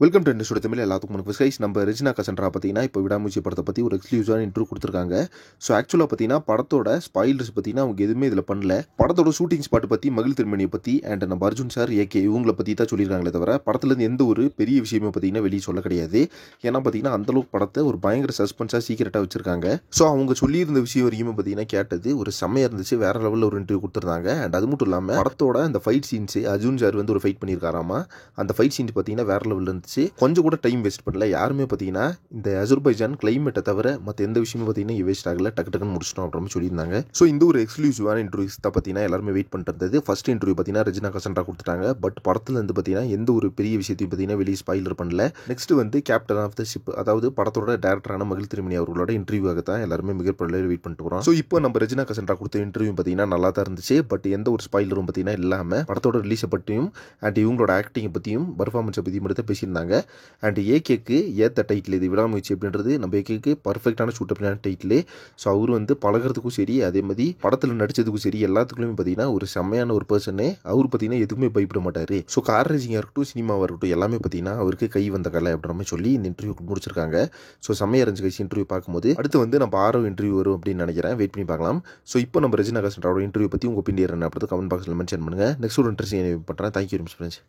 Welcome to industry Tamil. எல்லாத்துக்கும் வணக்கம் guys. நம்ம ரெஜினா கசன்ட்ரா பார்த்தீங்கன்னா இப்போ விடாமுயற்சி படத்தை பற்றி ஒரு எக்ஸ்க்ளூசிவான இன்ட்ரூ கொடுத்துருக்காங்க. ஸோ ஆக்சுவலாக பார்த்தீங்கன்னா படத்தோட ஸ்பாயிலர்ஸ் பார்த்தீங்கன்னா அவங்க எதுவுமே இதில் பண்ணல. படத்தோட ஷூட்டிங் ஸ்பாட் பற்றி, மகிழ் திருமணியை பற்றி அண்ட் நம்ம அர்ஜுன் சார், ஏகே இவங்களை பற்றி தான் சொல்லியிருக்காங்களே தவிர படத்துலேருந்து எந்த ஒரு பெரிய விஷயமே பார்த்தீங்கன்னா வெளியே சொல்ல கிடையாது. ஏன்னா பார்த்தீங்கன்னா அந்தளவுக்கு படத்தை ஒரு பயங்கர சஸ்பென்ஸாக சீக்கிரட்டாக வச்சிருக்காங்க. ஸோ அவங்க சொல்லியிருந்த விஷயம் வரைக்கும் பார்த்தீங்கன்னா கேட்டது ஒரு செம்மையாக இருந்துச்சு. வேற லெவலில் ஒரு இன்டர்வியூ கொடுத்துருந்தாங்க. அண்ட் அது மட்டும் இல்லாமல் படத்தோட அந்த ஃபைட் சீன்ஸ், அர்ஜுன் சார் வந்து ஒரு ஃபைட் பண்ணியிருக்காராமா. அந்த ஃபைட் சீன்ஸ் பார்த்தீங்கன்னா வேற லெவலில் இருந்துச்சு. கொஞ்சம் கூட டைம் வேஸ்ட் பண்ணல யாருமே. பார்த்தீங்கன்னா இந்த அசர்பைஜான் கிளைமேட்டை தவிர மற்ற எந்த விஷயமும் பார்த்தீங்கன்னா வேஸ்ட் ஆகல. டக்கு டக்குன்னு முடிச்சிட்டோம் அப்படின்னு சொல்லியிருந்தாங்க. ஸோ இந்த ஒரு எக்ஸ்க்ளூசிவான இன்டர்வியூஸ் தான் பார்த்தீங்கன்னா எல்லாருமே வெயிட் பண்ணிட்டு இருந்தது. ஃபர்ஸ்ட் இன்டர்வியூ பார்த்தீங்கன்னா ரெஜினா கசன்ட்ரா கொடுத்துட்டாங்க. பட் படத்துல இருந்து பார்த்தீங்கன்னா எந்த ஒரு பெரிய விஷயத்தையும் பார்த்தீங்கன்னா வெளியே ஸ்பாயிலர் பண்ணல. நெக்ஸ்ட் வந்து கேப்டன் ஆஃப் த ஷிப், அதாவது படத்தோட டேரக்டரான மகிழ் திருமணி அவர்களோட இன்டர்வியூவாக தான் எல்லாருமே மிகப்பெரிய வெயிட் பண்ணிட்டு வரோம். ஸோ இப்போ நம்ம ரெஜினா கசன்ட்ரா கொடுத்த இன்டர்வியூ பார்த்தீங்கன்னா நல்லா தான் இருந்துச்சு. பட் எந்த ஒரு ஸ்பாயிலரும் பார்த்தீங்கன்னா இல்லாமல் படத்தோட ரிலீஸை பற்றியும் அண்ட் இவங்களோட ஆக்டிங்கை பற்றியும் பர்ஃபார்மன்ஸை பற்றியும் மட்டும் பேசியிருந்தாங்க. அண்ட் ஏகேக்கு ஏற்ற டைட்டில் இது விடாமுயற்சி அப்படின்றது நம்ம ஏகேக்கு பர்ஃபெக்டான சூட்டபிளான டைட்டில். ஸோ அவர் வந்து பழகிறதுக்கும் சரி, அதே மாதிரி படத்தில் நடிச்சதுக்கும் சரி, எல்லாத்துக்குமே பார்த்தீங்கன்னா ஒரு செம்மையான ஒரு பர்சனு. அவர் பார்த்தீங்கன்னா எதுவுமே பயப்பட மாட்டார். ஸோ கார் ரேசிங்காக இருக்கட்டும், சினிமாவாக இருக்கட்டும், எல்லாமே பார்த்தீங்கன்னா அவருக்கு கை வந்த கலை அப்படின்ற மாதிரி சொல்லி இந்த இன்டர்வியூ முடிச்சிருக்காங்க. ஸோ செம்மையாக இருந்துச்சு கைஸ் இன்டர்வியூ பார்க்கும்போது. அடுத்து வந்து நம்ம ஆரோ இன்டர்வியூ வரும் அப்படின்னு நினைக்கிறேன். வெயிட் பண்ணி பார்க்கலாம். ஸோ இப்போ நம்ம ரெஜினா கசன்ட்ராவோட இன்டர்வியூ பற்றி உங்கள் ஒப்பீனியன் என்ன அப்படி கமெண்ட் பாக்ஸில் மென்ஷன் பண்ணுங்கள். நெக்ஸ்ட் ஒரு இன்ட்ரெஸ்டிங் பண்ணுறேன். Thank you very much friends.